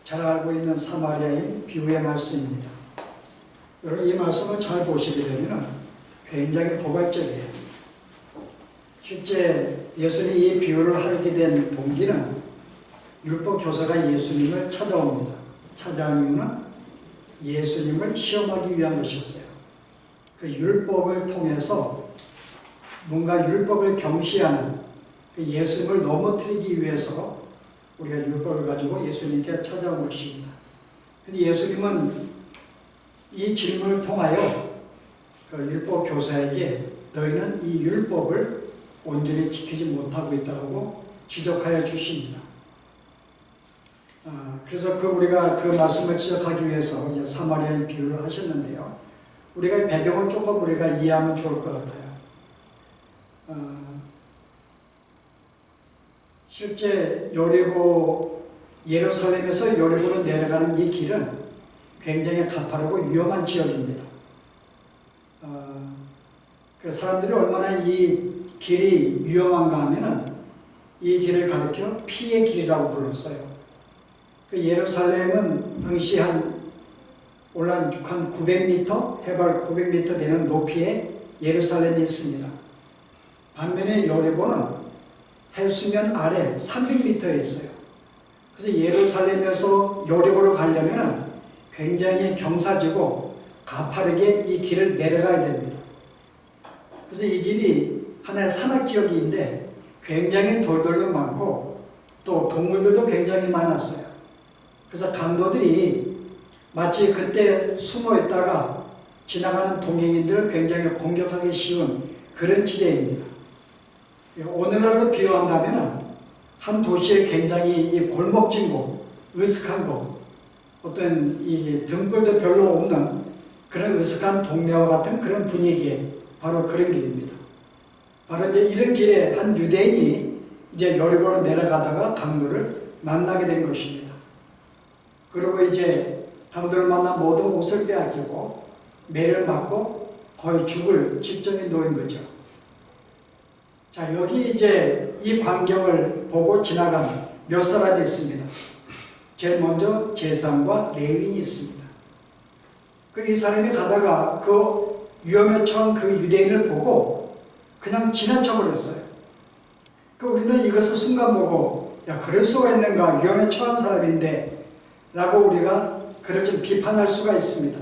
잘 알고 있는 사마리아인 비유의 말씀입니다. 여러분 이 말씀을 잘 보시게 되면 굉장히 도발적이에요. 실제 예수님이 이 비유를 하게 된 동기는 율법 교사가 예수님을 찾아옵니다. 찾아온 이유는 예수님을 시험하기 위한 것이었어요. 그 율법을 통해서 뭔가 율법을 경시하는 그 예수님을 넘어뜨리기 위해서 우리가 율법을 가지고 예수님께 찾아온 것입니다. 근데 예수님은 이 질문을 통하여 그 율법 교사에게 너희는 이 율법을 온전히 지키지 못하고 있다고 지적하여 주십니다. 그래서 우리가 그 말씀을 지적하기 위해서 이제 사마리아인 비유를 하셨는데요. 우리가 배경을 조금 우리가 이해하면 좋을 것 같아요. 실제 예루살렘에서 여리고로 내려가는 이 길은 굉장히 가파르고 위험한 지역입니다. 그 사람들이 얼마나 이 길이 위험한가 하면은 이 길을 가리켜 피의 길이라고 불렀어요. 그 예루살렘은 당시 한 900m, 해발 900m 되는 높이의 예루살렘이 있습니다. 반면에 여리고는 해수면 아래 300m에 있어요. 그래서 예루살렘에서 여리고로 가려면 굉장히 경사지고 가파르게 이 길을 내려가야 됩니다. 그래서 이 길이 하나의 산악지역인데 굉장히 돌들도 많고 또 동물들도 굉장히 많았어요. 그래서 강도들이 마치 그때 숨어 있다가 지나가는 동행인들을 굉장히 공격하기 쉬운 그런 지대입니다. 오늘날로 비유한다면 한 도시에 굉장히 이 골목진 곳, 으슥한 곳, 어떤 이 등불도 별로 없는 그런 으슥한 동네와 같은 그런 분위기에 바로 그런 길입니다. 바로 이제 이런 길에 한 유대인이 이제 여리고로 내려가다가 강도를 만나게 된 것입니다. 그리고 이제 강도를 만나 모든 옷을 빼앗기고 매를 맞고 거의 죽을 직전에 놓인 거죠. 자, 여기 이제 이 광경을 보고 지나간 몇 사람이 있습니다. 제일 먼저 제사장과 레위인이 있습니다. 이 사람이 가다가 그 위험에 처한 그 유대인을 보고 그냥 지나쳐 버렸어요. 우리는 이것을 순간 보고 야, 그럴 수가 있는가, 위험에 처한 사람인데 라고 우리가 그를 좀 비판할 수가 있습니다.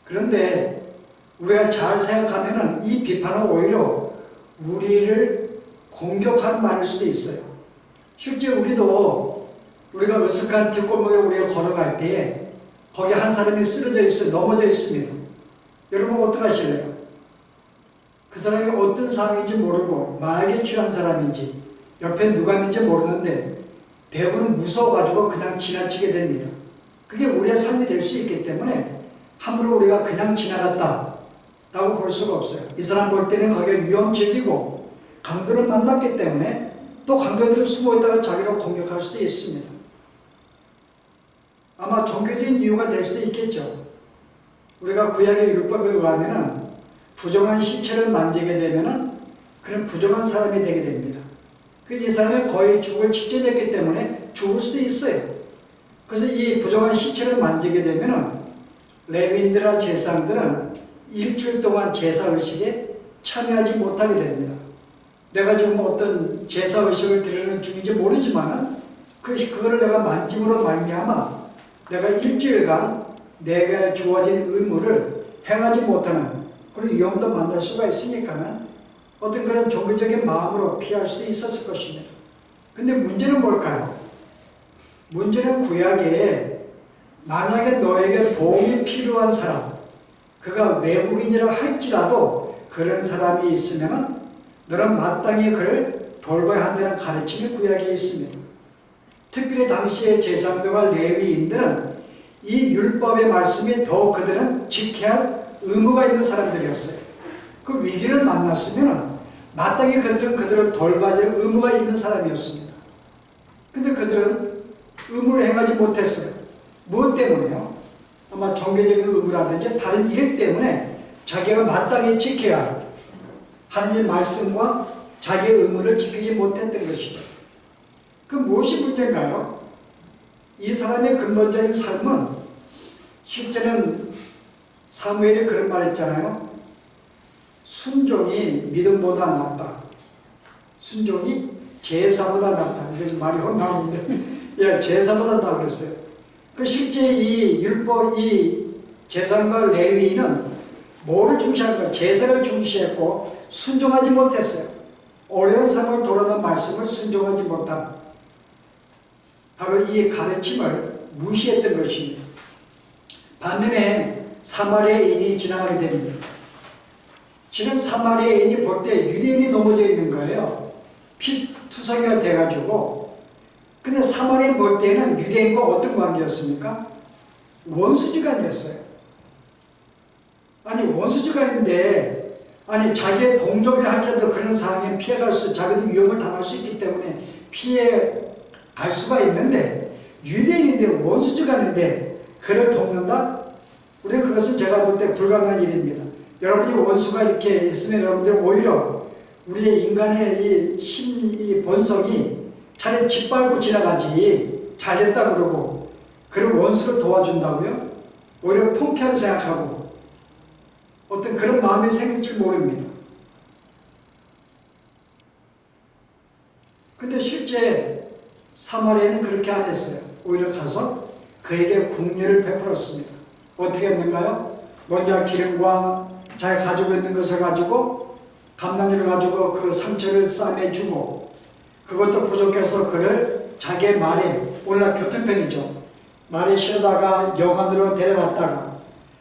그런데 우리가 잘 생각하면 이 비판은 오히려 우리를 공격하는 말일 수도 있어요. 실제 우리가 으슥한 뒷골목에 우리가 걸어갈 때에 거기 한 사람이 쓰러져 있어요. 넘어져 있습니다. 여러분 어떡하실래요? 그 사람이 어떤 상황인지 모르고 마약에 취한 사람인지 옆에 누가 있는지 모르는데 대부분 무서워가지고 그냥 지나치게 됩니다. 그게 우리의 삶이 될 수 있기 때문에 함부로 우리가 그냥 지나갔다 라고 볼 수가 없어요. 이 사람 볼 때는 거기에 위험지역이고 강도를 만났기 때문에 또 강도들이 숨어있다가 자기를 공격할 수도 있습니다. 아마 종교적인 이유가 될 수도 있겠죠. 우리가 구약의 율법에 의하면 부정한 시체를 만지게 되면 그런 부정한 사람이 되게 됩니다. 이 사람이 거의 죽을 직전이었기 때문에 죽을 수도 있어요. 그래서 이 부정한 시체를 만지게 되면 레위인들이나 제사장들은 일주일 동안 제사의식에 참여하지 못하게 됩니다. 내가 지금 어떤 제사의식을 드리는 중인지 모르지만 그거를 내가 만짐으로 말미암아 내가 일주일간 내가 주어진 의무를 행하지 못하는 그런 위험도 만날 수가 있으니까 어떤 그런 종교적인 마음으로 피할 수도 있었을 것입니다. 근데 문제는 뭘까요? 문제는 구약에 만약에 너에게 도움이 필요한 사람, 그가 외국인이라 할지라도 그런 사람이 있으면 너는 마땅히 그를 돌봐야 한다는 가르침이 구약에 있습니다. 특별히 당시의 제사장들과 레위인들은 이 율법의 말씀이 더욱 그들은 지켜야 할 의무가 있는 사람들이었어요. 그 위기를 만났으면 마땅히 그들을 돌봐야 할 의무가 있는 사람이었습니다. 근데 그들은 의무를 행하지 못했어요. 무엇 때문에요? 아마 종교적인 의무라든지 다른 일 때문에 자기가 마땅히 지켜야 할 하느님 말씀과 자기의 의무를 지키지 못했던 것이죠. 그 무엇이 문제인가요? 이 사람의 근본적인 삶은 실제는 사무엘이 그런 말 했잖아요. 순종이 믿음보다 낫다. 순종이 제사보다 낫다. 이게 말이 혼나오는데 예, 제사보다 낫다 그랬어요. 그 실제 이 율법, 이 제사장과 레위인은 뭐를 중시할까? 제사를 중시했고 순종하지 못했어요. 어려운 삶을 돌아는 말씀을 순종하지 못한 바로 이 가르침을 무시했던 것입니다. 반면에 사마리아인이 지나가게 됩니다. 지금 사마리아인이 볼 때 유대인이 넘어져 있는 거예요. 피투성이가 돼가지고. 근데 사마리아인 볼 때는 유대인과 어떤 관계였습니까? 원수지간이었어요. 아니 원수지간인데 아니 자기의 동족이라 할지라도 그런 상황에 피해갈 수, 자기도 위험을 당할 수 있기 때문에 피해 갈 수가 있는데 유대인인데 원수지간인데 그를 돕는다? 우리는 그것은 제가 볼 때 불가능한 일입니다. 여러분이 원수가 이렇게 있으면 여러분들 오히려 우리의 인간의 이 본성이 차라리 짓밟고 지나가지 잘했다 그러고 그런 원수를 도와준다고요? 오히려 통쾌하게 생각하고 어떤 그런 마음이 생길 줄 모릅니다. 근데 실제 사마리아는 그렇게 안 했어요. 오히려 가서 그에게 궁례를 베풀었습니다. 어떻게 했는가요? 먼저 기름과 자기가 가지고 있는 것을 가지고 감나무를 가지고 그 상처를 싸매주고 그것도 부족해서 그를 자기의 말에, 오늘날 교통편이죠. 말에 실어다가 여관으로 데려갔다가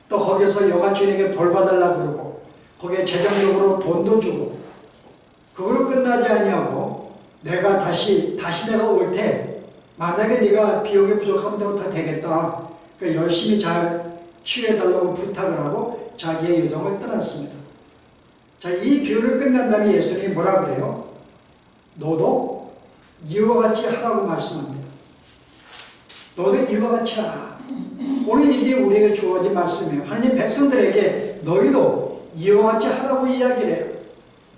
또 거기서 여관 주인에게 돌봐달라고 그러고 거기에 재정적으로 돈도 주고 그걸로 끝나지 아니하고 내가 다시 내가 올 테 만약에 네가 비용이 부족하면 내가 다 되겠다. 그러니까 열심히 잘 치유해달라고 부탁을 하고 자기의 여정을 떠났습니다. 자, 이 비유를 끝난 다음에 예수님이 뭐라 그래요? 너도 이와 같이 하라고 말씀합니다. 너도 이와 같이 하라. 오늘 이게 우리에게 주어진 말씀이에요. 하나님 백성들에게 너희도 이와 같이 하라고 이야기를 해요.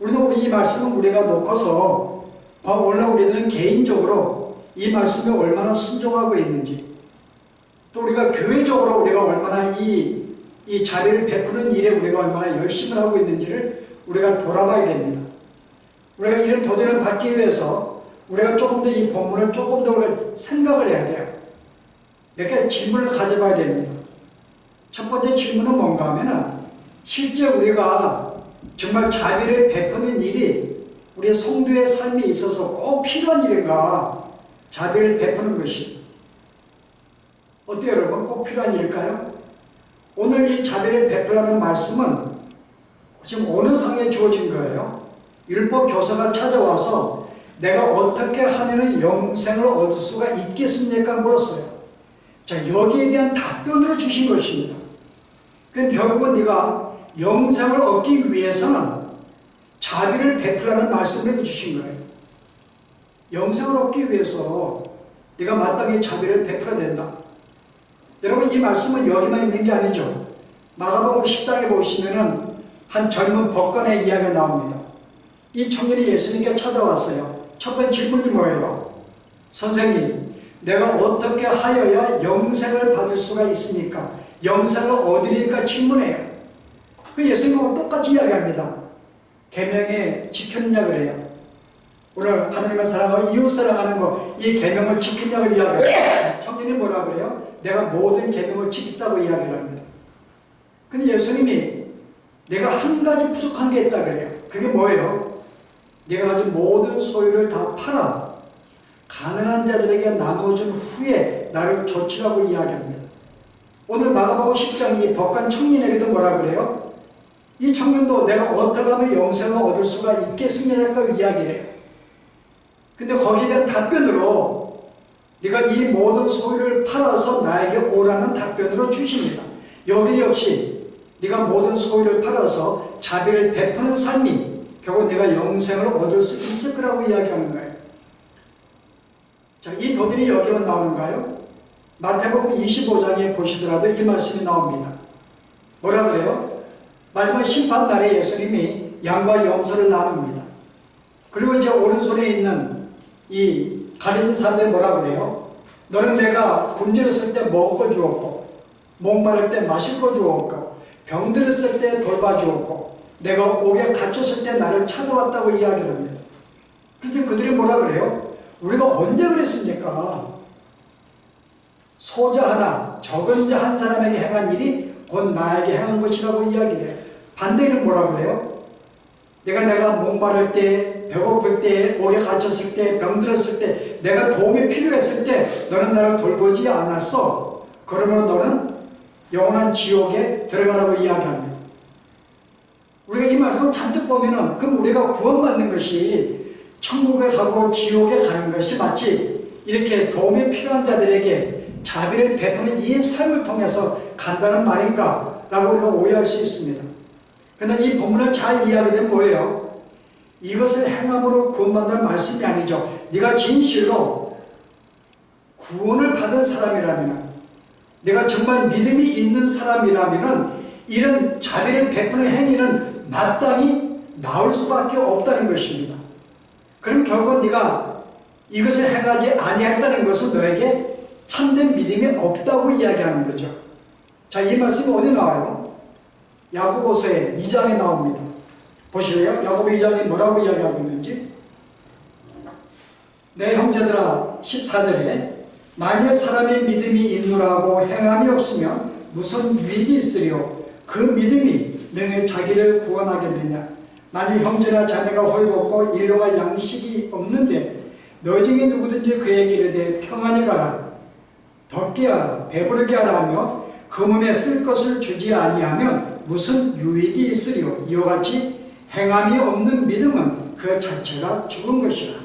우리도 이 말씀은 우리가 놓고서 오늘 우리들은 개인적으로 이 말씀에 얼마나 순종하고 있는지 또 우리가 교회적으로 우리가 얼마나 이 자비를 베푸는 일에 우리가 얼마나 열심을 하고 있는지를 우리가 돌아봐야 됩니다. 우리가 이런 도전을 받기 위해서 우리가 조금 더 이 본문을 조금 더 우리가 생각을 해야 돼요. 몇 가지 질문을 가져봐야 됩니다. 첫 번째 질문은 뭔가 하면은 실제 우리가 정말 자비를 베푸는 일이 우리의 성도의 삶에 있어서 꼭 필요한 일인가? 자비를 베푸는 것이 어때요 여러분? 꼭 필요한 일일까요? 오늘 이 자비를 베푸라는 말씀은 지금 어느 상에 주어진 거예요? 율법 교사가 찾아와서 내가 어떻게 하면 영생을 얻을 수가 있겠습니까? 물었어요. 자, 여기에 대한 답변으로 주신 것입니다. 그럼 결국은 네가 영생을 얻기 위해서는 자비를 베풀라는 말씀을 주신 거예요. 영생을 얻기 위해서 네가 마땅히 자비를 베풀어야 된다. 여러분 이 말씀은 여기만 있는 게 아니죠. 마가복음 10장에 보시면은 한 젊은 법관의 이야기가 나옵니다. 이 청년이 예수님께 찾아왔어요. 첫 번째 질문이 뭐예요? 선생님, 내가 어떻게 하여야 영생을 받을 수가 있습니까? 영생을 얻으리까 질문해요. 그 예수님은 똑같이 이야기합니다. 계명에 지켰느냐 그래요. 오늘 하나님을 사랑하고 이웃 사랑하는 거, 이 계명을 지켰냐고 이야기해요. 청년이 뭐라 그래요? 내가 모든 계명을 지켰다고 이야기를 합니다. 근데 예수님이 내가 한 가지 부족한 게 있다 그래요. 그게 뭐예요? 내가 가진 모든 소유를 다 팔아 가난한 자들에게 나누어준 후에 나를 좇으라고 이야기합니다. 오늘 마가복음 10장 이 법관 청년에게도 뭐라 그래요? 이 청년도 내가 어떻게 하면 영생을 얻을 수가 있겠습니까? 이야기를 해요. 근데 거기에 대한 답변으로 네가 이 모든 소유를 팔아서 나에게 오라는 답변으로 주십니다. 여기 역시 네가 모든 소유를 팔아서 자비를 베푸는 삶이 결국 내가 영생을 얻을 수 있을 거라고 이야기하는 거예요. 자, 이 도전이 여기만 나오는가요? 마태복음 25장에 보시더라도 이 말씀이 나옵니다. 뭐라 그래요? 마지막 심판날에 예수님이 양과 염소를 나눕니다. 그리고 이제 오른손에 있는 이 가려진 사람들 뭐라 그래요? 너는 내가 굶주렸을 때 먹어 주었고, 목마를 때 마실 거 주었고, 병들었을 때 돌봐주었고, 내가 옥에 갇혔을 때 나를 찾아왔다고 이야기를 합니다. 그런데 그들이 뭐라 그래요? 우리가 언제 그랬습니까? 소자 하나, 적은 자 한 사람에게 행한 일이 곧 나에게 행한 것이라고 이야기를 해요. 반대는 뭐라 그래요? 내가 목마를 때, 배고플 때, 옥에 갇혔을 때, 병들었을 때, 내가 도움이 필요했을 때 너는 나를 돌보지 않았어. 그러면 너는 영원한 지옥에 들어가라고 이야기합니다. 우리가 이 말씀을 잔뜩 보면은 그럼 우리가 구원받는 것이 천국에 가고 지옥에 가는 것이 마치 이렇게 도움이 필요한 자들에게 자비를 베푸는 이 삶을 통해서 간다는 말인가 라고 우리가 오해할 수 있습니다. 그런데 이 본문을 잘 이해하게 되면 뭐예요? 이것을 행함으로 구원받는 말씀이 아니죠. 네가 진실로 구원을 받은 사람이라면, 내가 정말 믿음이 있는 사람이라면 이런 자비를 베푸는 행위는 마땅히 나올 수밖에 없다는 것입니다. 그럼 결국 네가 이것을 행하지 아니했다는 것은 너에게 참된 믿음이 없다고 이야기하는 거죠. 자, 이 말씀이 어디 나와요? 야고보서의 2장에 나옵니다. 보실래요? 야고보 2장이 뭐라고 이야기하고 있는지. 내 형제들아, 14절에 만일 사람의 믿음이 있노라고 행함이 없으면 무슨 유익이 있으리요? 그 믿음이 능히 자기를 구원하겠느냐? 만일 형제나 자매가 헐벗고 일용할 양식이 없는데 너 중에 누구든지 그에게 이르되 평안히 가라, 덥게 하라, 배부르게 하라 하며 그 몸에 쓸 것을 주지 아니하면 무슨 유익이 있으리요? 이와 같이 행함이 없는 믿음은 그 자체가 죽은 것이라.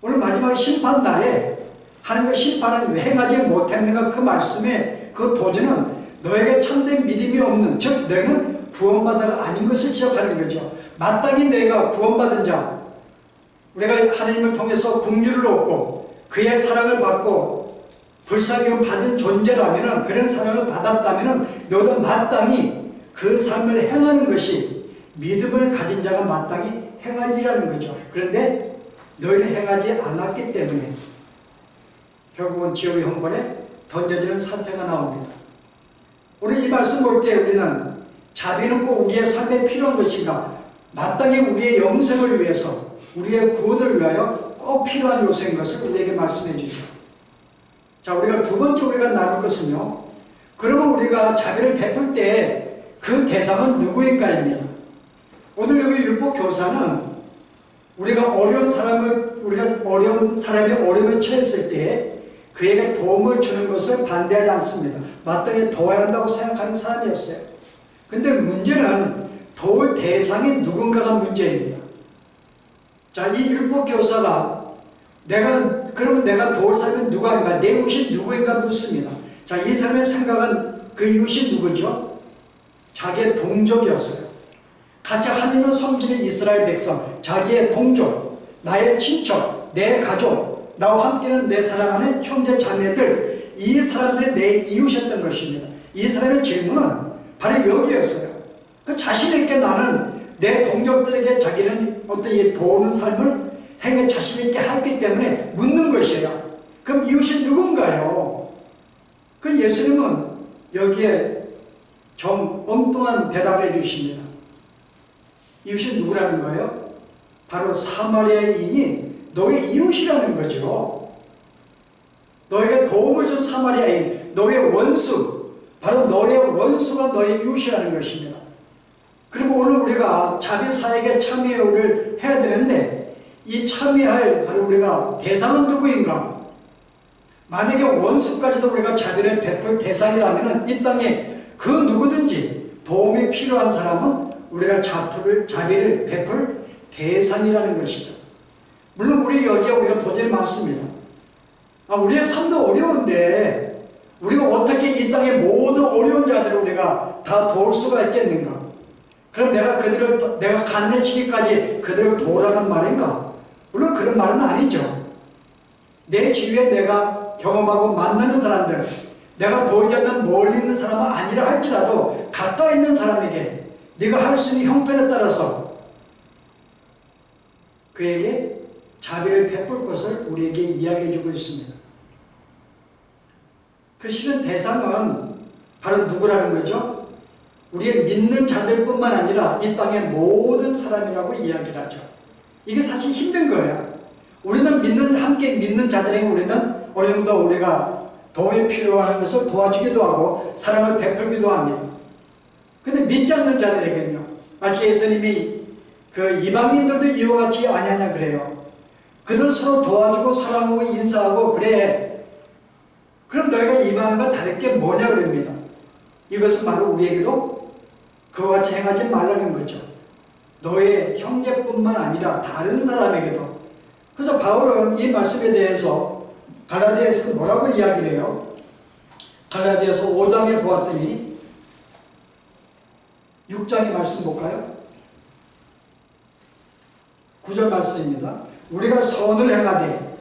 오늘 마지막 심판날에 하나님의 심판은 왜 행하지 못했는가, 그 말씀의 그 도전은 너에게 참된 믿음이 없는, 즉 너희는 구원받아가 아닌 것을 지적하는 거죠. 마땅히 내가 구원받은 자, 우리가 하나님을 통해서 긍휼을 얻고 그의 사랑을 받고 불쌍히 받은 존재라면, 그런 사랑을 받았다면 너도 마땅히 그 삶을 행하는 것이 믿음을 가진 자가 마땅히 행할 일이라는 거죠. 그런데 너희는 행하지 않았기 때문에 결국은 지옥의 형벌에 던져지는 사태가 나옵니다. 오늘 이 말씀 볼 때 우리는 자비는 꼭 우리의 삶에 필요한 것인가? 마땅히 우리의 영생을 위해서, 우리의 구원을 위하여 꼭 필요한 요소인 것을 우리에게 말씀해 주죠. 자, 우리가 두 번째 우리가 나눌 것은요, 그러면 우리가 자비를 베풀 때 그 대상은 누구인가입니다. 오늘 여기 율법 교사는 우리가 어려운 사람이 어려움에 처했을 때 그에게 도움을 주는 것을 반대하지 않습니다. 마땅히 도와야 한다고 생각하는 사람이었어요. 근데 문제는 도울 대상이 누군가가 문제입니다. 자, 이 율법 교사가 그러면 내가 도울 사람은 누구인가, 내 이웃이 누구인가 묻습니다. 자, 이 사람의 생각은 그 이웃이 누구죠? 자기의 동족이었어요. 같이 하나님을 섬기는 이스라엘 백성, 자기의 동족, 나의 친척, 내 가족, 나와 함께는 내 사랑하는 형제 자매들, 이 사람들이 내 이웃이었던 것입니다. 이 사람의 질문은 바로 여기였어요. 그 자신 있게 나는 내 동족들에게 자기는 어떤 이 도우는 삶을 행해 자신 있게 했기 때문에 묻는 것이에요. 그럼 이웃이 누군가요? 그 예수님은 여기에 좀 엉뚱한 대답을 해주십니다. 이웃이 누구라는 거예요? 바로 사마리아인이 너의 이웃이라는 거죠. 너에게 도움을 준 사마리아인, 너의 원수, 바로 너의 원수가 너의 이웃이라는 것입니다. 그리고 오늘 우리가 자비 사역에 참여를 해야 되는데 이 참여할 바로 우리가 대상은 누구인가? 만약에 원수까지도 우리가 자비를 베풀 대상이라면 이 땅에 그 누구든지 도움이 필요한 사람은 우리가 자비를 베풀 대상이라는 것이죠. 물론 우리 여기에 우리가 도전이 많습니다. 우리의 삶도 어려운데 우리가 어떻게 이 땅의 모든 어려운 자들을 우리가 다 도울 수가 있겠는가? 그럼 내가 가난해지기까지 그들을 도우라는 말인가? 물론 그런 말은 아니죠. 내 주위에 내가 경험하고 만나는 사람들, 내가 보이지 않는 멀리 있는 사람은 아니라 할지라도 가까이 있는 사람에게 네가 할 수 있는 형편에 따라서 그에게 자비를 베풀 것을 우리에게 이야기해 주고 있습니다. 그 실은 대상은 바로 누구라는 거죠? 우리의 믿는 자들뿐만 아니라 이 땅의 모든 사람이라고 이야기를 하죠. 이게 사실 힘든 거예요. 우리는 함께 믿는 자들에게 우리는 어느 정도 우리가 도움이 필요한 것을 도와주기도 하고 사랑을 베풀기도 합니다. 근데 믿지 않는 자들에게는요, 마치 예수님이 그 이방인들도 이와 같이 아니하냐 그래요. 그들 서로 도와주고 사랑하고 인사하고 그래. 그럼 너희가 이방인과 다를 게 뭐냐 그럽니다. 이것은 바로 우리에게도 그와 같이 행하지 말라는 거죠. 너의 형제뿐만 아니라 다른 사람에게도. 그래서 바울은 이 말씀에 대해서 갈라디아에서 뭐라고 이야기를 해요? 갈라디아서 5장에 보았더니 6장의 말씀 볼까요? 9절 말씀입니다. 우리가 선을 행하되,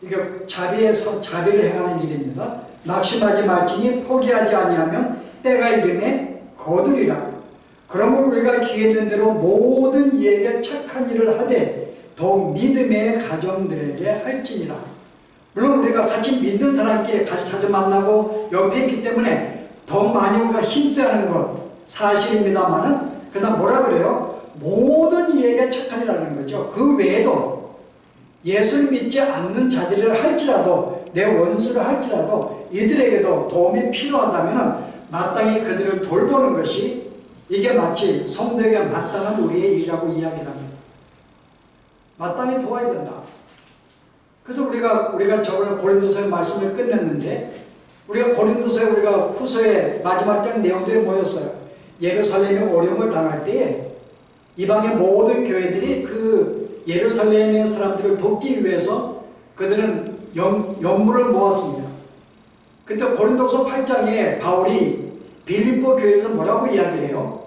이게 자비를 행하는 일입니다. 낙심하지 말지니 포기하지 아니하면 때가 이름에 거두리라. 그러므로 우리가 기회 있는 대로 모든 이에게 착한 일을 하되 더욱 믿음의 가정들에게 할지니라. 물론 우리가 같이 믿는 사람끼리 같이 자주 만나고 옆에 있기 때문에 더 많이 우리가 힘써야 하는 것 사실입니다만은, 그러나 뭐라 그래요? 모든 이에게 착한 일이라는 거죠. 그 외에도 예수를 믿지 않는 자들을 할지라도, 내 원수를 할지라도 이들에게도 도움이 필요하다면 마땅히 그들을 돌보는 것이, 이게 마치 성도에게 마땅한 우리의 일이라고 이야기를 합니다. 마땅히 도와야 된다. 그래서 우리가 저번에 고린도서의 말씀을 끝냈는데, 우리가 고린도서에 우리가 후서의 마지막 장 내용들이 뭐였어요? 예루살렘이 어려움을 당할 때에 이방의 모든 교회들이 그 예루살렘의 사람들을 돕기 위해서 그들은 연물을 모았습니다. 그때 고린도서 8장에 바울이 빌립보 교회에서 뭐라고 이야기를 해요?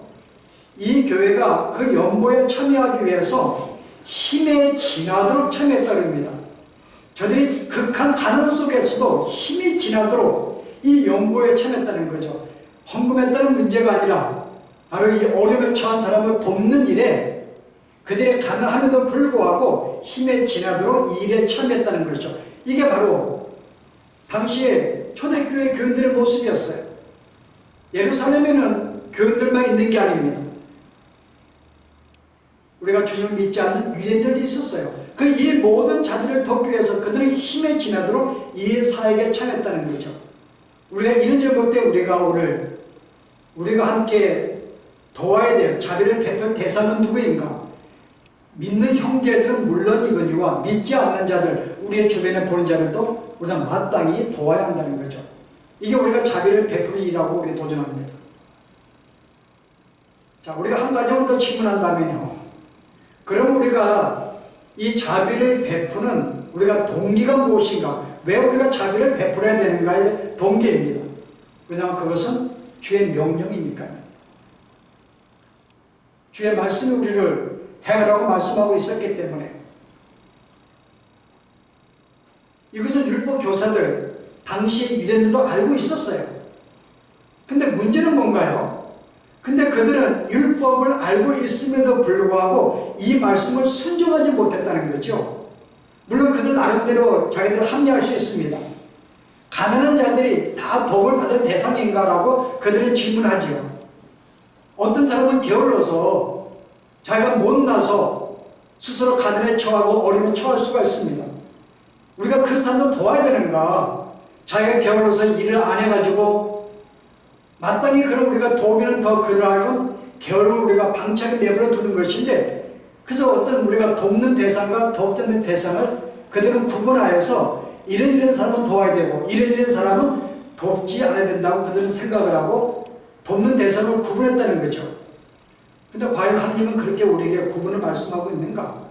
이 교회가 그 연보에 참여하기 위해서 힘에 지나도록 참여했다고 합니다. 저들이 극한 가난 속에서도 힘이 지나도록 이 연보에 참여했다는 거죠. 헌금했다는 문제가 아니라 바로 이 어려움에 처한 사람을 돕는 일에 그들의 가난함에도 불구하고 힘에 지나도록 이 일에 참여했다는 거죠. 이게 바로 당시에 초대교회 교인들의 모습이었어요. 예루살렘에는 교인들만 있는 게 아닙니다. 우리가 주님을 믿지 않는 유대인들이 있었어요. 그 이 모든 자들을 돕기 위해서 그들은 힘에 지나도록 이 사역에 참여했다는 거죠. 우리가 이런 점 볼 때 우리가 함께 도와야 될 자비를 베풀 대상은 누구인가? 믿는 형제들은 물론이거니와 믿지 않는 자들, 우리의 주변에 보는 자들도 우리가 마땅히 도와야 한다는 거죠. 이게 우리가 자비를 베풀이라고 우리 도전합니다. 자, 우리가 한 가지만 더 질문한다면요. 그럼 우리가 이 자비를 베푸는 우리가 동기가 무엇인가? 왜 우리가 자비를 베풀어야 되는가의 동기입니다. 왜냐하면 그것은 주의 명령이니까요. 주의 말씀이 우리를 행하라고 말씀하고 있었기 때문에. 이것은 율법 교사들, 당시 유대인들도 알고 있었어요. 근데 문제는 뭔가요? 근데 그들은 율법을 알고 있음에도 불구하고 이 말씀을 순종하지 못했다는 거죠. 물론 그들 나름대로 자기들을 합리화할 수 있습니다. 가난한 자들이 다 도움을 받을 대상인가라고 그들은 질문하지요. 어떤 사람은 게을러서 자기가 못나서 스스로 가난에 처하고 어려움에 처할 수가 있습니다. 우리가 그 사람도 도와야 되는가? 자기가 게을러서 일을 안 해가지고 마땅히 그럼 우리가 도우면 더 그들하고 게으름을 우리가 방치하게 내버려 두는 것인데, 그래서 어떤 우리가 돕는 대상과 돕지 않는 대상을 그들은 구분하여서 이런 사람은 도와야 되고 이런 사람은 돕지 않아야 된다고 그들은 생각을 하고 돕는 대상을 구분했다는 거죠. 근데 과연 하나님은 그렇게 우리에게 구분을 말씀하고 있는가?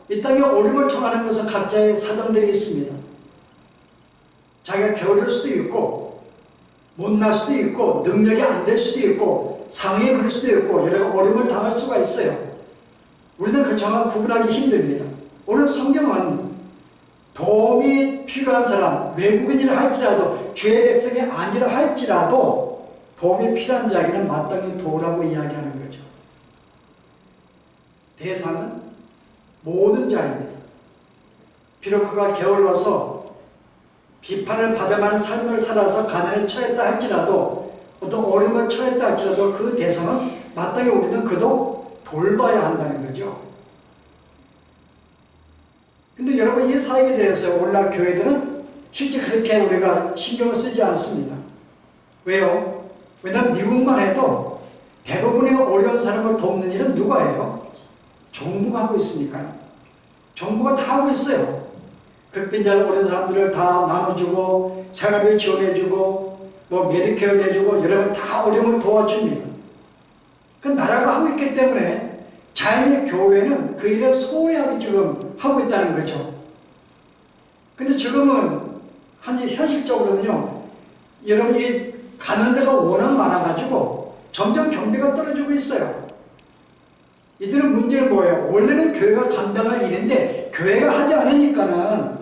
이 땅에 어려움을 처하는 것은 각자의 사정들이 있습니다. 자기가 게으를 수도 있고 못날 수도 있고 능력이 안 될 수도 있고 상황이 그럴 수도 있고 여러 어려움을 당할 수가 있어요. 우리는 그 정확 구분하기 힘듭니다. 오늘 성경은 도움이 필요한 사람, 외국인이라 할지라도 주의 백성이 아니라 할지라도 도움이 필요한 자에게는 마땅히 도우라고 이야기하는 거죠. 대상은 모든 자입니다. 비록 그가 게을러서 비판을 받을 만한 삶을 살아서 가난에 처했다 할지라도 어떤 어려움을 처했다 할지라도 그 대상은 마땅히 우리는 그도 돌봐야 한다는 거죠. 근데 여러분 이 사역에 대해서 오늘날 교회들은 실제 그렇게 우리가 신경을 쓰지 않습니다. 왜요? 왜냐하면 미국만 해도 대부분의 어려운 사람을 돕는 일은 누가 해요? 정부가 하고 있으니까요. 정부가 다 하고 있어요. 극빈자를 어려운 사람들을 다 나눠주고 생활비 지원해주고 뭐 메디케어 내주고 여러 가지 다 어려움을 도와줍니다. 그 나라가 하고 있기 때문에 자연의 교회는 그 일을 소홀히 지금 하고 있다는 거죠. 근데 지금은 현실적으로는요, 여러분이 가는 데가 워낙 많아가지고 점점 경비가 떨어지고 있어요. 이들은 문제는 뭐예요? 원래는 교회가 감당할 일인데 교회가 하지 않으니까는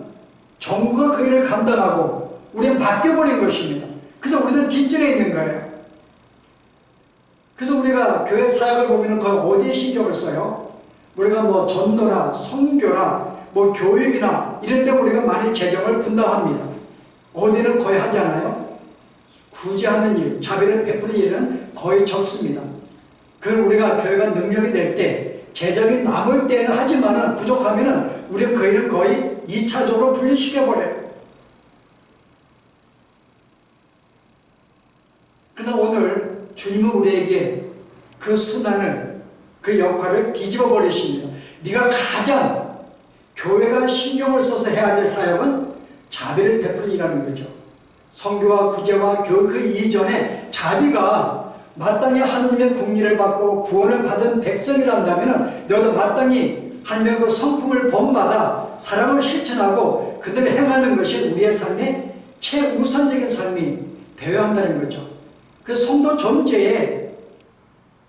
정부가 그 일을 감당하고 우리는 맡겨버린 것입니다. 그래서 우리는 뒷전에 있는 거예요. 그래서 우리가 교회 사역을 보면 거의 어디에 신경을 써요? 우리가 뭐 전도나 선교나 뭐 교육이나 이런 데 우리가 많이 재정을 분담합니다. 어디는 거의 하지 않아요? 굳이 하는 일, 자비를 베푸는 일은 거의 적습니다. 그걸 우리가 교회가 능력이 될 때, 재정이 남을 때는 하지만은 부족하면은 우리는 그 일을 거의 2차적으로 분리시켜버려요. 그러나 오늘 주님은 우리에게 그 순환을, 그 역할을 뒤집어 버리십니다. 네가 가장 교회가 신경을 써서 해야 될 사역은 자비를 베푸는 일이라는 거죠. 선교와 구제와 교육 그 이전에 자비가 마땅히 하느님의 국리를 받고 구원을 받은 백성이란다면 너도 마땅히 하나님의 그 성품을 본받아 사랑을 실천하고 그들을 행하는 것이 우리의 삶의 최우선적인 삶이 되어야 한다는 거죠. 그 성도 존재의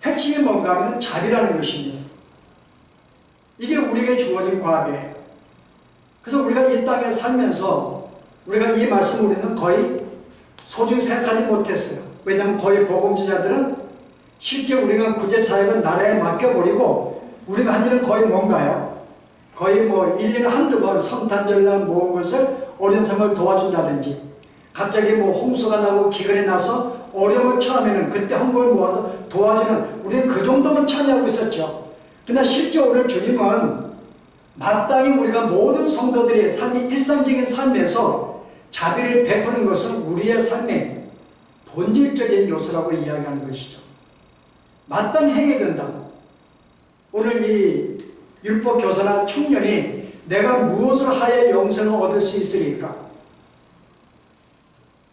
핵심이 뭔가 하면 자비라는 것입니다. 이게 우리에게 주어진 과업이에요. 그래서 우리가 이 땅에 살면서 우리가 이 말씀을 우리는 거의 소중히 생각하지 못했어요. 왜냐하면 거의 복음주자들은 실제 우리가 구제사역은 나라에 맡겨버리고 우리가 한 일은 거의 뭔가요? 거의 뭐 1년에 한두 번 성탄절날 모은 것을 어려운 사람을 도와준다든지 갑자기 뭐 홍수가 나고 기근이 나서 어려움을 처하면은 그때 헌금을 모아서 도와주는 우리는 그 정도만 참여하고 있었죠. 그러나 실제 오늘 주님은 마땅히 우리가 모든 성도들의 삶이 일상적인 삶에서 자비를 베푸는 것은 우리의 삶의 본질적인 요소라고 이야기하는 것이죠. 마땅히 행해야 된다. 오늘 이 율법교사나 청년이 내가 무엇을 하여 영생을 얻을 수 있으리까?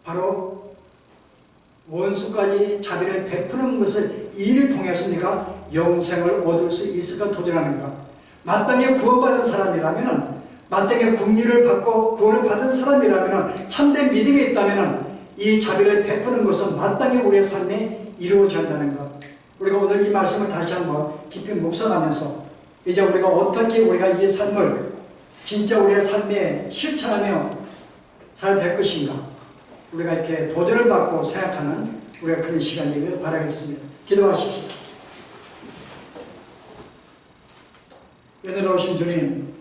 바로 원수까지 자비를 베푸는 것을 이를 통해서 네가 영생을 얻을 수 있을까 도전하는가? 마땅히 구원받은 사람이라면, 마땅히 긍휼을 받고 구원을 받은 사람이라면, 참된 믿음이 있다면 이 자비를 베푸는 것은 마땅히 우리의 삶에 이루어져야 한다는 것. 우리가 오늘 이 말씀을 다시 한번 깊이 묵상하면서 이제 우리가 어떻게 우리가 이 삶을 진짜 우리의 삶에 실천하며 살아야 될 것인가, 우리가 이렇게 도전을 받고 생각하는 우리가 그런 시간이길 바라겠습니다. 기도하십시오. 은혜로우신 주님,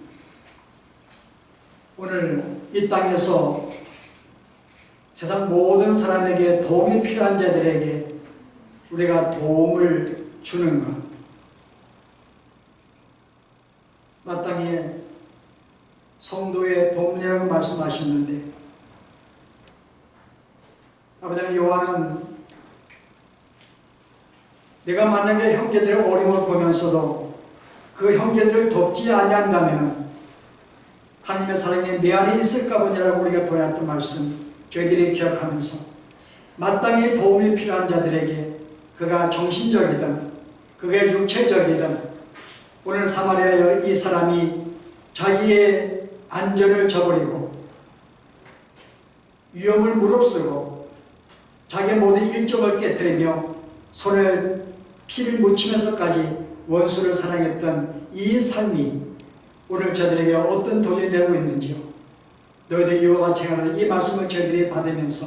오늘 이 땅에서 세상 모든 사람에게 도움이 필요한 자들에게 우리가 도움을 주는 것, 마땅히 성도의 본분이라고 말씀하셨는데, 아버지 요한은 내가 만약에 형제들의 어려움을 보면서도 그 형제들을 돕지 아니한다면 하나님의 사랑이 내 안에 있을까 보냐라고 우리가 도했던 말씀 저희들이 기억하면서 마땅히 도움이 필요한 자들에게 그가 정신적이든 그게 육체적이든 오늘 사마리아의 이 사람이 자기의 안전을 저버리고 위험을 무릅쓰고 자기의 모든 일정을 깨뜨리며 손에 피를 묻히면서까지 원수를 사랑했던 이 삶이 오늘 저들에게 어떤 도전이 되고 있는지요. 너희들 이와 같이 하는 이 말씀을 저희들이 받으면서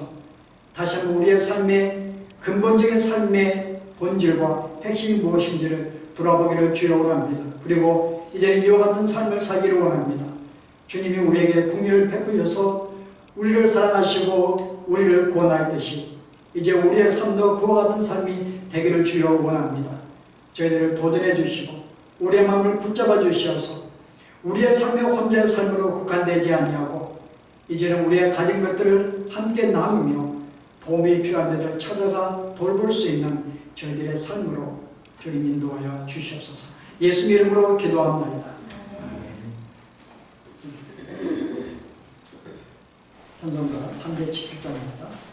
다시 한번 우리의 삶의 근본적인 삶의 본질과 핵심이 무엇인지를 돌아보기를 주여 원합니다. 그리고 이제는 이와 같은 삶을 살기를 원합니다. 주님이 우리에게 긍휼을 베푸셔서 우리를 사랑하시고 우리를 구원하였듯이 이제 우리의 삶도 그와 같은 삶이 되기를 주여 원합니다. 저희들을 도전해 주시고 우리의 마음을 붙잡아 주시어서 우리의 삶의 혼자의 삶으로 국한되지 아니하고 이제는 우리의 가진 것들을 함께 나누며 도움이 필요한 데를 찾아가 돌볼 수 있는 저희들의 삶으로 주님 인도하여 주시옵소서. 예수 이름으로 기도합니다. 찬송가 377장입니다.